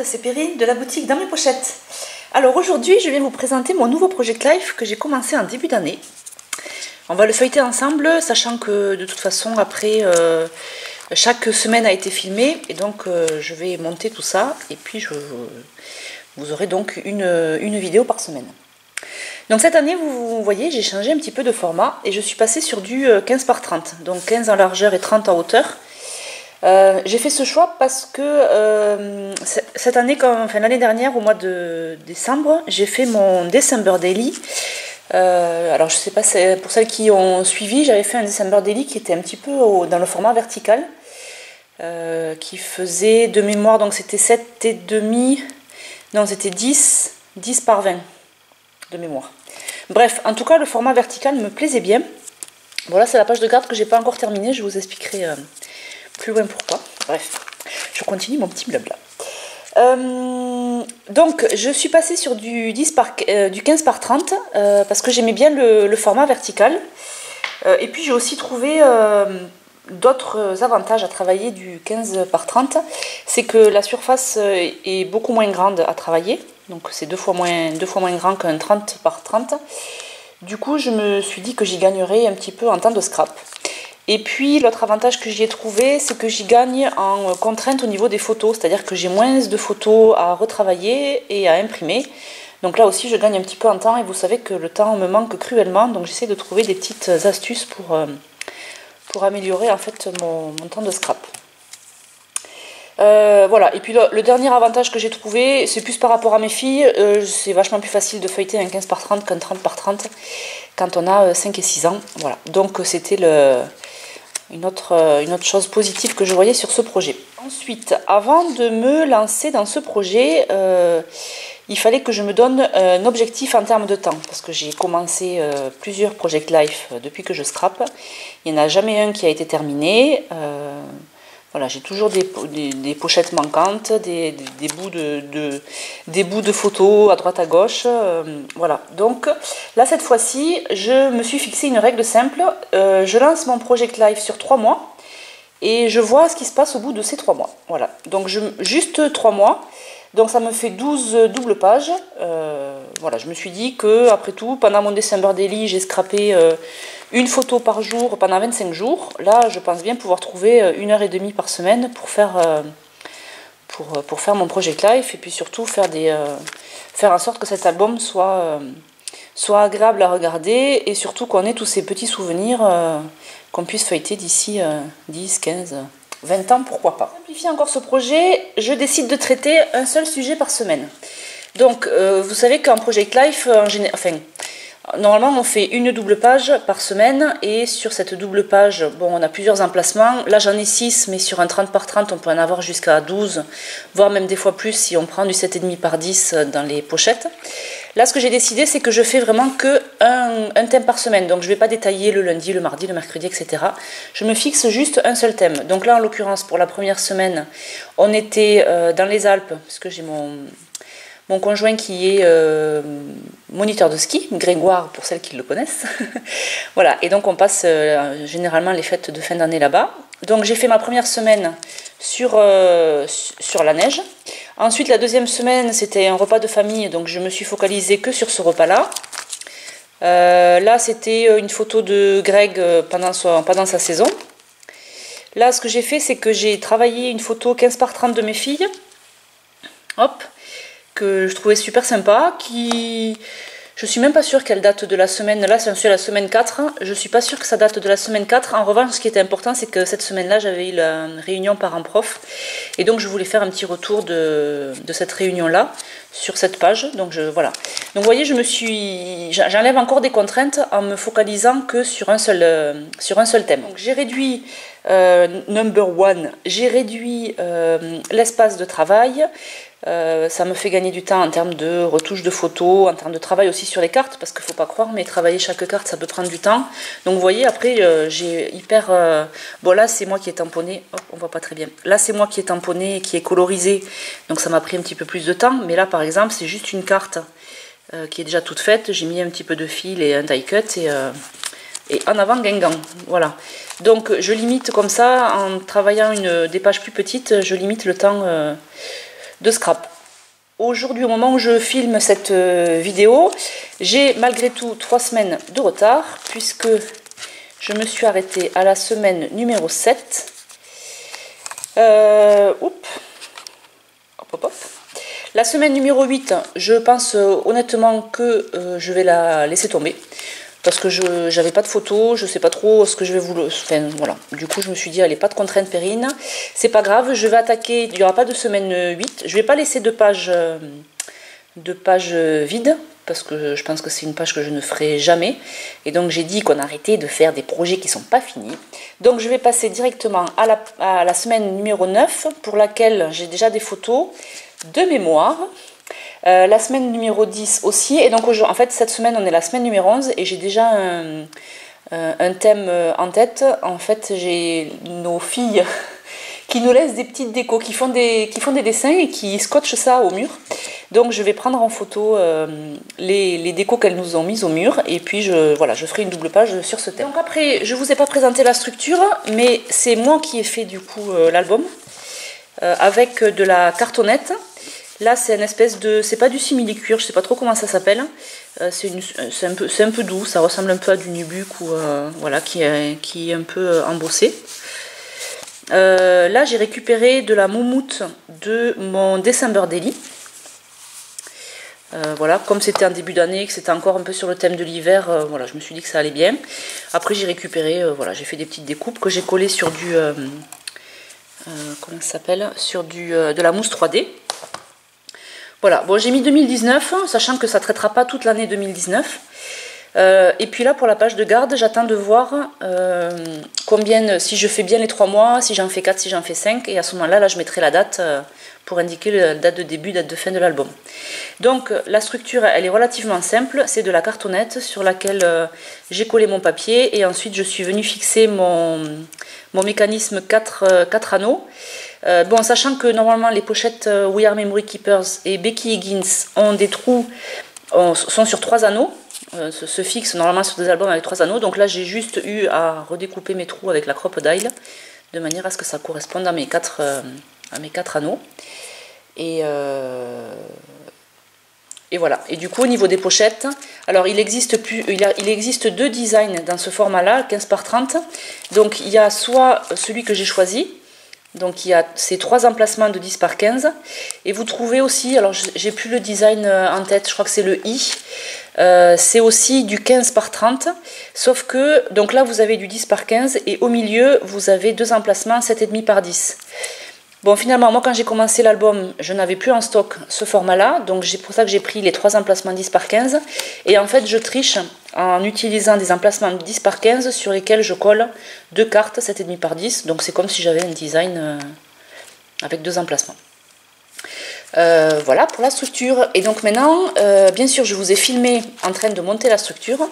c'est Perrine de la boutique Dans mes pochettes. Alors aujourd'hui, je vais vous présenter mon nouveau Project Life que j'ai commencé en début d'année. On va le feuilleter ensemble, sachant que de toute façon, après, chaque semaine a été filmée. Et donc, je vais monter tout ça. Et puis, vous aurez donc une vidéo par semaine. Donc cette année, vous voyez, j'ai changé un petit peu de format. Et je suis passée sur du 15 par 30. Donc 15 en largeur et 30 en hauteur. J'ai fait ce choix parce que cette année, l'année dernière, au mois de décembre, j'ai fait mon December Daily. Alors je sais pas, pour celles qui ont suivi, j'avais fait un December Daily qui était un petit peu dans le format vertical, qui faisait de mémoire, donc c'était 7,5, non c'était 10 par 20 de mémoire. Bref, en tout cas le format vertical me plaisait bien. Voilà, c'est la page de garde que j'ai pas encore terminée, je vous expliquerai plus loin pourquoi. Bref, je continue mon petit blabla. Donc je suis passée sur du 15 par 30 parce que j'aimais bien le format vertical. Et puis j'ai aussi trouvé d'autres avantages à travailler du 15 par 30. C'est que la surface est beaucoup moins grande à travailler. Donc c'est deux fois moins grand qu'un 30 par 30. Du coup je me suis dit que j'y gagnerais un petit peu en temps de scrap. Et puis l'autre avantage que j'y ai trouvé, c'est que j'y gagne en contrainte au niveau des photos, c'est-à-dire que j'ai moins de photos à retravailler et à imprimer. Donc là aussi je gagne un petit peu en temps et vous savez que le temps me manque cruellement, donc j'essaie de trouver des petites astuces pour améliorer en fait mon temps de scrap. Voilà, et puis le dernier avantage que j'ai trouvé, c'est plus par rapport à mes filles, c'est vachement plus facile de feuilleter un 15 par 30 qu'un 30 par 30 quand on a 5 et 6 ans. Voilà, donc c'était une autre chose positive que je voyais sur ce projet. Ensuite, avant de me lancer dans ce projet, il fallait que je me donne un objectif en termes de temps, parce que j'ai commencé plusieurs Project Life depuis que je scrape. Il n'y en a jamais un qui a été terminé. Voilà, j'ai toujours des pochettes manquantes, des bouts de photos à droite à gauche. Voilà, donc là cette fois-ci, je me suis fixé une règle simple. Je lance mon Project Life sur 3 mois et je vois ce qui se passe au bout de ces 3 mois. Voilà, donc juste 3 mois. Donc ça me fait 12 doubles pages. Voilà, je me suis dit que après tout, pendant mon December Daily, j'ai scrappé une photo par jour pendant 25 jours. Là, je pense bien pouvoir trouver 1h30 par semaine pour faire mon Project Life et puis surtout faire en sorte que cet album soit agréable à regarder et surtout qu'on ait tous ces petits souvenirs qu'on puisse feuilleter d'ici 10, 15, 20 ans, pourquoi pas. Pour simplifier encore ce projet, je décide de traiter un seul sujet par semaine. Donc, vous savez qu'en Project Life, normalement, on fait une double page par semaine et sur cette double page, bon, on a plusieurs emplacements. Là, j'en ai 6, mais sur un 30 par 30, on peut en avoir jusqu'à 12, voire même des fois plus si on prend du 7,5 par 10 dans les pochettes. Là, ce que j'ai décidé, c'est que je fais vraiment que un thème par semaine. Donc, je ne vais pas détailler le lundi, le mardi, le mercredi, etc. Je me fixe juste un seul thème. Donc là, en l'occurrence, pour la première semaine, on était dans les Alpes, parce que j'ai mon conjoint qui est moniteur de ski, Grégoire pour celles qui le connaissent. Voilà, et donc on passe généralement les fêtes de fin d'année là-bas. Donc j'ai fait ma première semaine sur la neige. Ensuite la deuxième semaine c'était un repas de famille, donc je me suis focalisée que sur ce repas-là. Là c'était une photo de Greg pendant sa saison. Là ce que j'ai fait c'est que j'ai travaillé une photo 15 par 30 de mes filles. Hop, que je trouvais super sympa, je suis même pas sûre qu'elle date de la semaine, là c'est la semaine 4, je suis pas sûre que ça date de la semaine 4, en revanche ce qui était important c'est que cette semaine-là j'avais eu la réunion parents-prof, et donc je voulais faire un petit retour de cette réunion-là, sur cette page, donc voilà. Donc vous voyez, j'enlève encore des contraintes en me focalisant que sur un seul thème. Donc j'ai réduit, number one, j'ai réduit l'espace de travail. Ça me fait gagner du temps en termes de retouche de photos, en termes de travail aussi sur les cartes, parce qu'il ne faut pas croire, mais travailler chaque carte, ça peut prendre du temps. Donc vous voyez, après, j'ai bon là, c'est moi qui ai tamponné, oh, on voit pas très bien. Là, c'est moi qui ai tamponné et qui ai colorisé, donc ça m'a pris un petit peu plus de temps. Mais là, par exemple, c'est juste une carte qui est déjà toute faite. J'ai mis un petit peu de fil et un die cut et en avant Guingamp, voilà. Donc je limite comme ça, en travaillant des pages plus petites, je limite le temps de scrap. aujourd'hui, au moment où je filme cette vidéo, j'ai malgré tout 3 semaines de retard, puisque je me suis arrêtée à la semaine numéro 7. Hop, hop. La semaine numéro 8, je pense honnêtement que je vais la laisser tomber. Parce que je n'avais pas de photos, je ne sais pas trop ce que je vais vous... Enfin, voilà. Du coup, je me suis dit, allez, pas de contrainte périne. C'est pas grave, je vais attaquer... Il n'y aura pas de semaine 8. Je ne vais pas laisser de page vide, parce que je pense que c'est une page que je ne ferai jamais. Et donc, j'ai dit qu'on arrêtait de faire des projets qui ne sont pas finis. Donc, je vais passer directement à la semaine numéro 9, pour laquelle j'ai déjà des photos de mémoire. La semaine numéro 10 aussi, et donc en fait cette semaine on est la semaine numéro 11 et j'ai déjà un thème en tête. En fait j'ai nos filles qui nous laissent des petites décos, qui font des dessins et qui scotchent ça au mur. Donc je vais prendre en photo les décos qu'elles nous ont mises au mur et puis je ferai une double page sur ce thème. Donc après je vous ai pas présenté la structure, mais c'est moi qui ai fait du coup l'album avec de la cartonnette. Là, c'est une espèce de... C'est pas du simili-cuir, je sais pas trop comment ça s'appelle. C'est un peu doux, ça ressemble un peu à du nubuck ou voilà, qui est un peu embossé. Là, j'ai récupéré de la moumoute de mon December Daily. Voilà, comme c'était en début d'année, que c'était encore un peu sur le thème de l'hiver, voilà, je me suis dit que ça allait bien. Après, j'ai récupéré, voilà, j'ai fait des petites découpes que j'ai collées sur du... comment ça s'appelle? Sur de la mousse 3D. Voilà, bon j'ai mis 2019, sachant que ça ne traitera pas toute l'année 2019. Et puis là pour la page de garde, j'attends de voir si je fais bien les 3 mois, si j'en fais 4, si j'en fais 5. Et à ce moment-là, je mettrai la date pour indiquer la date de début, date de fin de l'album. Donc la structure, elle est relativement simple. C'est de la cartonnette sur laquelle j'ai collé mon papier. Et ensuite, je suis venue fixer mon mécanisme 4 anneaux. Bon, sachant que normalement les pochettes We Are Memory Keepers et Becky Higgins ont des trous, sont sur 3 anneaux, se fixent normalement sur des albums avec 3 anneaux. Donc là j'ai juste eu à redécouper mes trous avec la Crop-A-Dile de manière à ce que ça corresponde à mes 4 anneaux. Et voilà. Et du coup au niveau des pochettes, alors il existe 2 designs dans ce format là, 15 par 30. Donc il y a soit celui que j'ai choisi. Donc il y a ces 3 emplacements de 10 par 15 et vous trouvez aussi, alors j'ai plus le design en tête, je crois que c'est le I, c'est aussi du 15 par 30, sauf que donc là vous avez du 10 par 15 et au milieu vous avez 2 emplacements 7,5 par 10. Bon finalement moi quand j'ai commencé l'album je n'avais plus en stock ce format là, donc c'est pour ça que j'ai pris les 3 emplacements 10 par 15 et en fait je triche en utilisant des emplacements 10 par 15 sur lesquels je colle 2 cartes 7,5 par 10, donc c'est comme si j'avais un design avec 2 emplacements. Voilà pour la structure. Et donc maintenant bien sûr je vous ai filmé en train de monter la structure,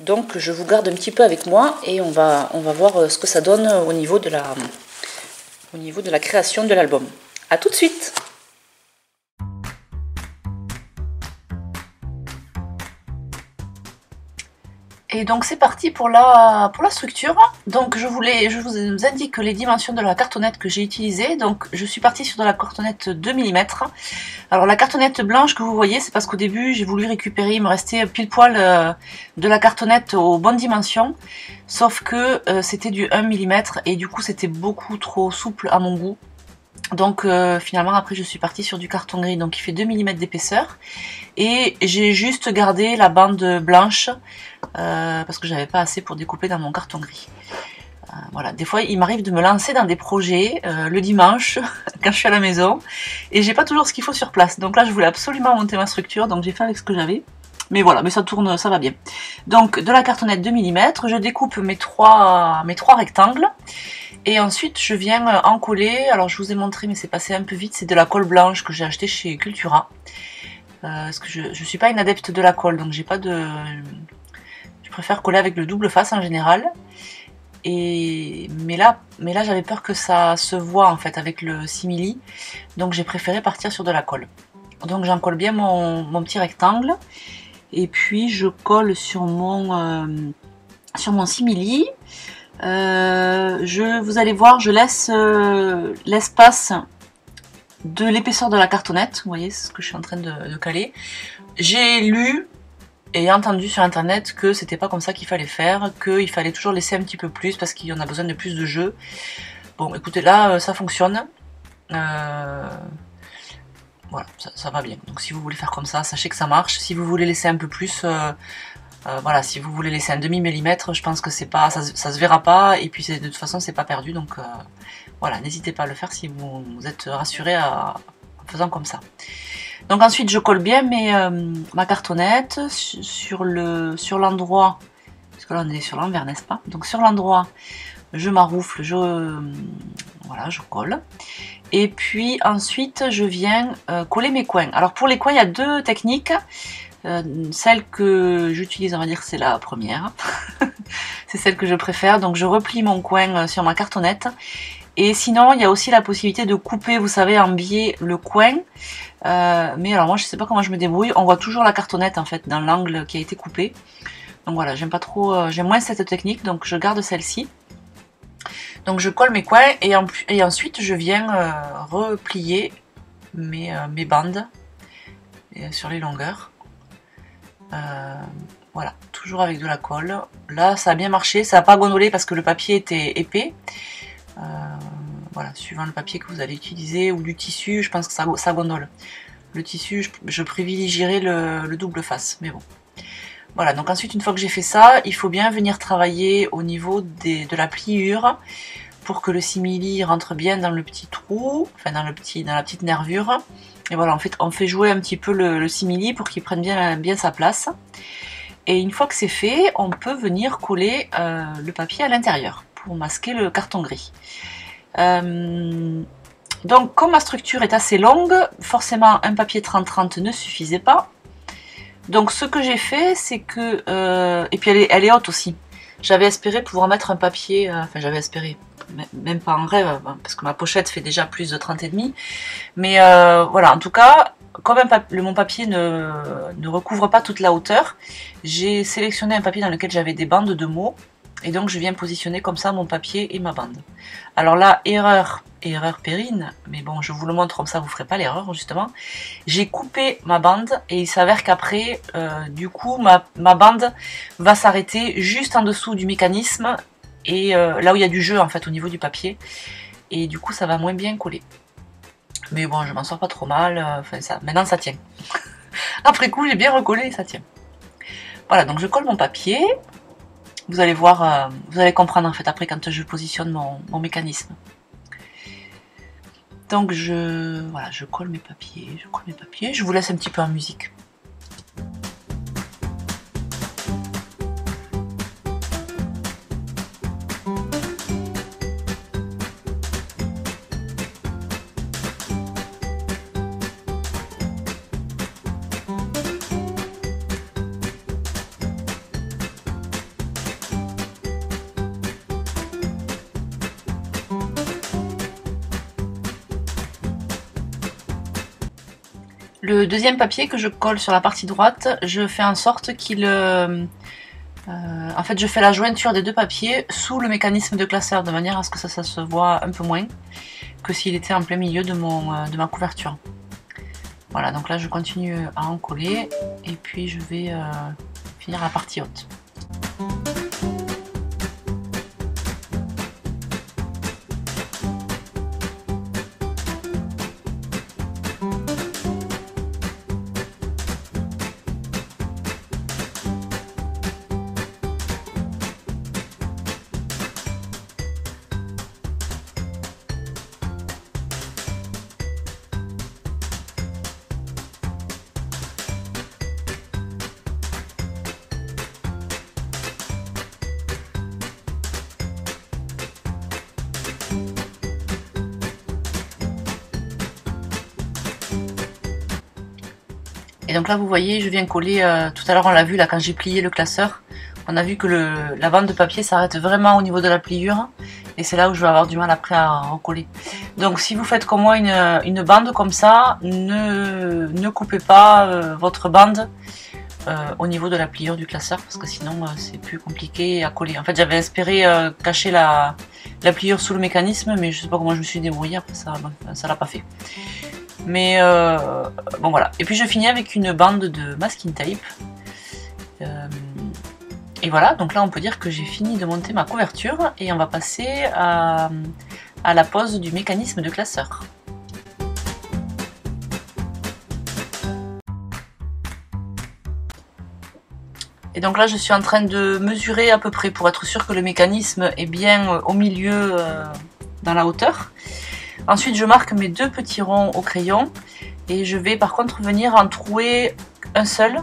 donc je vous garde un petit peu avec moi et on va voir ce que ça donne au niveau de la création de l'album. A tout de suite. Et donc c'est parti pour la structure. Donc je vous indique les dimensions de la cartonnette que j'ai utilisée. Donc je suis partie sur de la cartonnette 2 mm. Alors la cartonnette blanche que vous voyez, c'est parce qu'au début j'ai voulu récupérer, il me restait pile poil de la cartonnette aux bonnes dimensions. Sauf que c'était du 1 mm et du coup c'était beaucoup trop souple à mon goût. Donc finalement après je suis partie sur du carton gris, donc il fait 2 mm d'épaisseur. Et j'ai juste gardé la bande blanche parce que j'avais pas assez pour découper dans mon carton gris. Voilà, des fois il m'arrive de me lancer dans des projets le dimanche quand je suis à la maison et j'ai pas toujours ce qu'il faut sur place. Donc là je voulais absolument monter ma structure, donc j'ai fait avec ce que j'avais. Mais voilà, mais ça tourne, ça va bien. Donc de la cartonnette 2 mm, je découpe mes trois rectangles. Et ensuite je viens en coller, alors je vous ai montré mais c'est passé un peu vite, c'est de la colle blanche que j'ai acheté chez Cultura. Parce que je suis pas une adepte de la colle, donc j'ai pas de... Je préfère coller avec le double face en général. Mais là j'avais peur que ça se voit en fait avec le simili, donc j'ai préféré partir sur de la colle. Donc j'en colle bien mon petit rectangle, et puis je colle sur mon simili. Vous allez voir, je laisse l'espace de l'épaisseur de la cartonnette. Vous voyez, c'est ce que je suis en train de caler. J'ai lu et entendu sur internet que c'était pas comme ça qu'il fallait faire, qu'il fallait toujours laisser un petit peu plus parce qu'il y en a besoin de plus de jeu. Bon, écoutez, là, ça fonctionne. Voilà, ça va bien. Donc si vous voulez faire comme ça, sachez que ça marche. Si vous voulez laisser un peu plus, voilà, si vous voulez laisser un demi-millimètre, je pense que c'est pas, ça se verra pas, et puis de toute façon c'est pas perdu, donc voilà, n'hésitez pas à le faire si vous êtes rassuré en faisant comme ça. Donc ensuite je colle bien ma cartonnette sur l'endroit, parce que là on est sur l'envers, n'est-ce pas? Donc sur l'endroit, je maroufle, voilà, je colle. Et puis ensuite je viens coller mes coins. Alors pour les coins il y a deux techniques. Celle que j'utilise, on va dire, c'est la première. C'est celle que je préfère. Donc je replie mon coin sur ma cartonnette. Et sinon, il y a aussi la possibilité de couper, vous savez, en biais le coin. Mais alors moi, je sais pas comment je me débrouille. On voit toujours la cartonnette en fait dans l'angle qui a été coupé. Donc voilà, j'aime pas trop, j'aime moins cette technique, donc je garde celle-ci. Donc je colle mes coins et ensuite je viens replier mes bandes sur les longueurs. Voilà, toujours avec de la colle. Là ça a bien marché, ça n'a pas gondolé parce que le papier était épais. Voilà, suivant le papier que vous allez utiliser ou du tissu, je pense que ça gondole. Le tissu, je privilégierais le double face, mais bon. Voilà, donc ensuite une fois que j'ai fait ça, il faut bien venir travailler au niveau de la pliure pour que le simili rentre bien dans le petit trou, enfin dans la petite nervure. Et voilà, en fait, on fait jouer un petit peu le simili pour qu'il prenne bien sa place. Et une fois que c'est fait, on peut venir coller le papier à l'intérieur pour masquer le carton gris. Donc comme ma structure est assez longue, forcément un papier 30-30 ne suffisait pas. Donc ce que j'ai fait, c'est que... et puis elle est haute aussi. J'avais espéré pouvoir mettre un papier... enfin j'avais espéré, même pas en rêve, parce que ma pochette fait déjà plus de 30,5. Mais voilà, en tout cas, comme mon papier ne recouvre pas toute la hauteur, j'ai sélectionné un papier dans lequel j'avais des bandes de mots. Et donc je viens positionner comme ça mon papier et ma bande. Alors là, erreur périne, mais bon, je vous le montre comme ça, vous ne ferez pas l'erreur justement. J'ai coupé ma bande et il s'avère qu'après, du coup, ma bande va s'arrêter juste en dessous du mécanisme et là où il y a du jeu en fait au niveau du papier. Et du coup, ça va moins bien coller. Mais bon, je m'en sors pas trop mal, enfin ça, maintenant ça tient. Après coup, j'ai bien recollé et ça tient. Voilà, donc je colle mon papier. Vous allez voir, vous allez comprendre en fait après quand je positionne mon mécanisme. Donc voilà, je colle mes papiers, je vous laisse un petit peu en musique. Le deuxième papier que je colle sur la partie droite, je fais en sorte qu'il... en fait, je fais la jointure des deux papiers sous le mécanisme de classeur, de manière à ce que ça se voit un peu moins que s'il était en plein milieu de ma couverture. Voilà, donc là je continue à en coller et puis je vais finir la partie haute. Et donc là vous voyez, je viens coller, tout à l'heure on l'a vu là quand j'ai plié le classeur, on a vu que la bande de papier s'arrête vraiment au niveau de la pliure, et c'est là où je vais avoir du mal après à recoller. Donc si vous faites comme moi une bande comme ça, ne coupez pas votre bande au niveau de la pliure du classeur, parce que sinon c'est plus compliqué à coller. En fait, j'avais espéré cacher la pliure sous le mécanisme, mais je sais pas comment je me suis débrouillée, après ça l'a pas fait. Mais bon voilà. Et puis je finis avec une bande de masking tape. Et voilà, donc là on peut dire que j'ai fini de monter ma couverture et on va passer à la pose du mécanisme de classeur. Et donc là je suis en train de mesurer à peu près pour être sûr que le mécanisme est bien au milieu dans la hauteur. Ensuite je marque mes 2 petits ronds au crayon et je vais par contre venir en trouer un seul.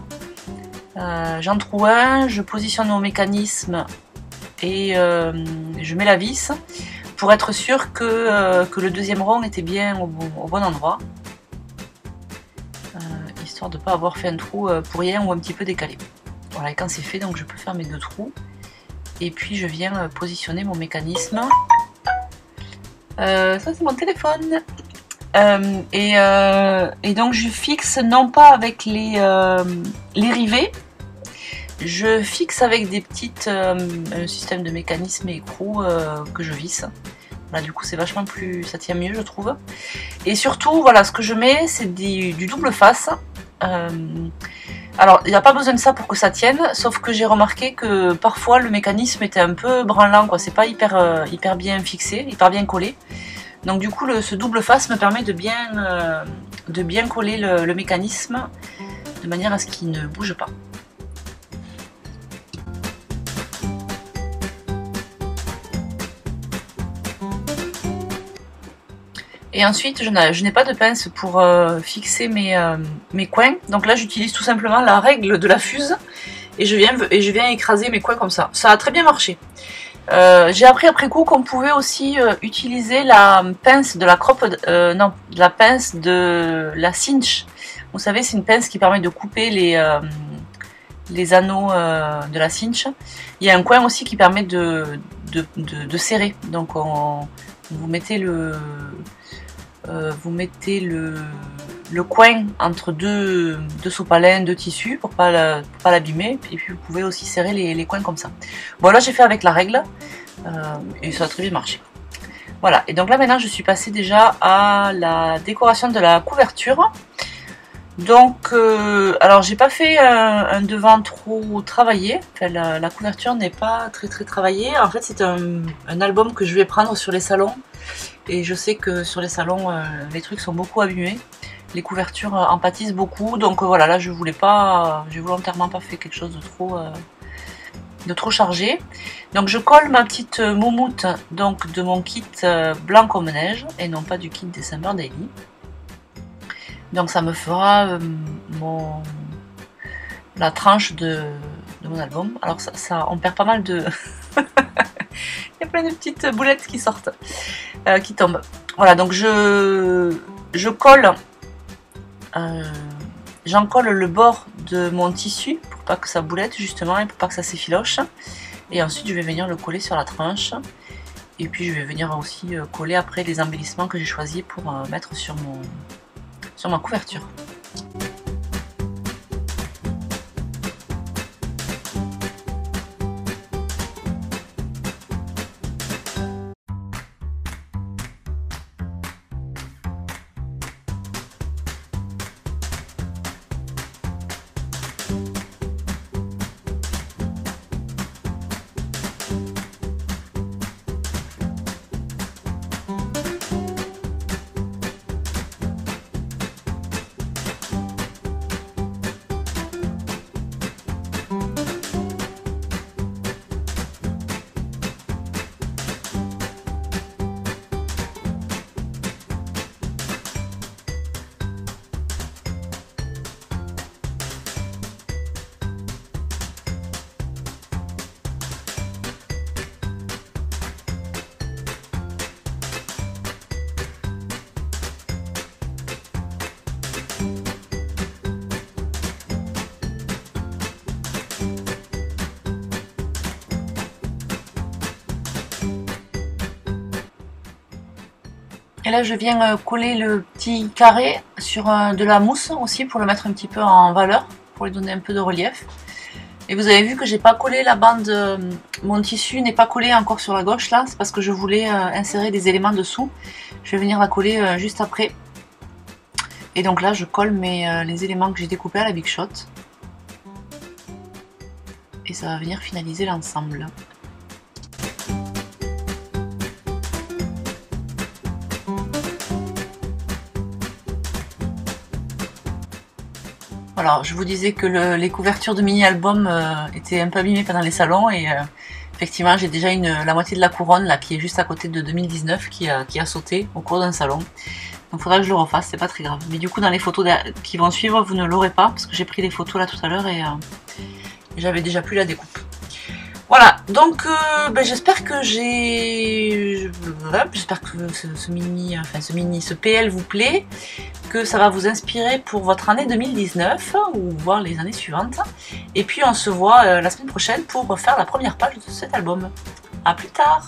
J'en trouve un, je positionne mon mécanisme et je mets la vis pour être sûr que le deuxième rond était bien au bon endroit, histoire de ne pas avoir fait un trou pour rien ou un petit peu décalé. Voilà, et quand c'est fait, donc je peux faire mes 2 trous et puis je viens positionner mon mécanisme. Ça c'est mon téléphone. Et donc je fixe non pas avec les rivets, je fixe avec des petites un système de mécanisme et écrou que je visse. Voilà, du coup c'est vachement plus, ça tient mieux je trouve. Et surtout voilà, ce que je mets c'est du double face. Alors il n'y a pas besoin de ça pour que ça tienne, sauf que j'ai remarqué que parfois le mécanisme était un peu branlant, quoi. C'est pas hyper bien fixé, hyper bien collé. Donc du coup ce double face me permet de bien coller le mécanisme de manière à ce qu'il ne bouge pas. Et ensuite je n'ai pas de pince pour fixer mes coins, donc là j'utilise tout simplement la règle de la fuse et je viens écraser mes coins comme ça. Ça a très bien marché. J'ai appris après coup qu'on pouvait aussi utiliser la pince de la la pince de la cinch. Vous savez, c'est une pince qui permet de couper les anneaux de la cinch. Il y a un coin aussi qui permet de serrer. Donc vous mettez le coin entre deux sopalins, 2 tissus pour pas l'abîmer, et puis vous pouvez aussi serrer les coins comme ça. Bon là j'ai fait avec la règle et ça a très bien marché. Voilà, et donc là maintenant je suis passée déjà à la décoration de la couverture. Donc alors j'ai pas fait un devant trop travaillé, enfin, la couverture n'est pas très travaillée. En fait c'est un album que je vais prendre sur les salons. Et je sais que sur les salons, les trucs sont beaucoup abîmés. Les couvertures en pâtissent beaucoup. Donc voilà, là, j'ai volontairement pas fait quelque chose de trop chargé. Donc je colle ma petite moumoute donc, de mon kit blanc comme neige et non pas du kit December Daily. Donc ça me fera la tranche de mon album. Alors ça on perd pas mal de... Il y a plein de petites boulettes qui sortent, qui tombent. Voilà, donc je colle, j'en colle le bord de mon tissu pour pas que ça boulette justement et pour pas que ça s'effiloche. Et ensuite je vais venir le coller sur la tranche. Et puis je vais venir aussi coller après les embellissements que j'ai choisis pour mettre sur ma couverture. Et là je viens coller le petit carré sur de la mousse aussi pour le mettre un petit peu en valeur. pour lui donner un peu de relief. Et vous avez vu que j'ai pas collé la bande, mon tissu n'est pas collé encore sur la gauche là, c'est parce que je voulais insérer des éléments dessous. Je vais venir la coller juste après. Et donc là je colle les éléments que j'ai découpés à la Big Shot. Et ça va venir finaliser l'ensemble. Alors, je vous disais que les couvertures de mini-album étaient un peu abîmées pendant les salons et effectivement j'ai déjà la moitié de la couronne là qui est juste à côté de 2019 qui a sauté au cours d'un salon. Donc il faudra que je le refasse, c'est pas très grave. Mais du coup dans les photos qui vont suivre vous ne l'aurez pas parce que j'ai pris les photos là tout à l'heure et j'avais déjà plus la découpe. Voilà, donc j'espère que ce PL vous plaît, que ça va vous inspirer pour votre année 2019 ou voire les années suivantes. Et puis on se voit la semaine prochaine pour faire la première page de cet album. A plus tard!